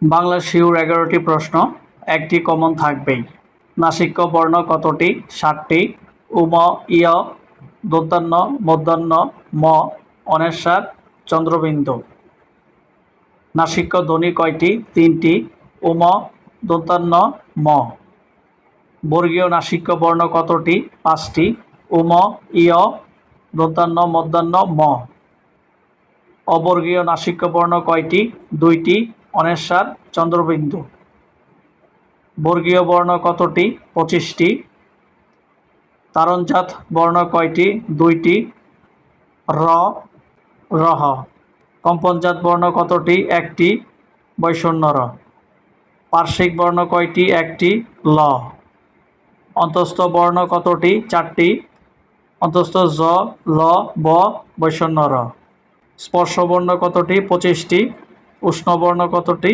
Bangla sure 11টি প্রশ্ন, একটি common থাকবেই। নাসিক্য বর্ণ কতটি? 7টি। উম, ইয়, দন্ত্যান্ন, মূর্ধন্য, ম, অনেস্বার, চন্দ্রবিন্দু। নাসিক্য ধ্বনি কয়টি? 3টি। উম, দন্ত্যান্ন, ম। বর্গীয় নাসিক্য বর্ণ কতটি? 5টি। উম, ইয়, দন্ত্যান্ন, মূর্ধন্য, ম। অবর্গীয় নাসিক্য বর্ণ কয়টি? 2টি। অনেস্বার, চন্দ্রবিন্দু। বর্গীয় বর্ণ কতটি? 25টি। তারণজাত বর্ণ কয়টি? 2টি। র, রহ। কম্পনজাত বর্ণ কতটি? 1টি। বৈষণ্য র। পার্শ্বিক বর্ণ কয়টি? 1টি। ল। অন্তস্থ বর্ণ কতটি? 4টি। অন্তস্থ জ, ল, ব, বৈষণ্য র। স্পর্শ বর্ণ কতটি? 25টি। উষ্ণ বর্ণ কতটি?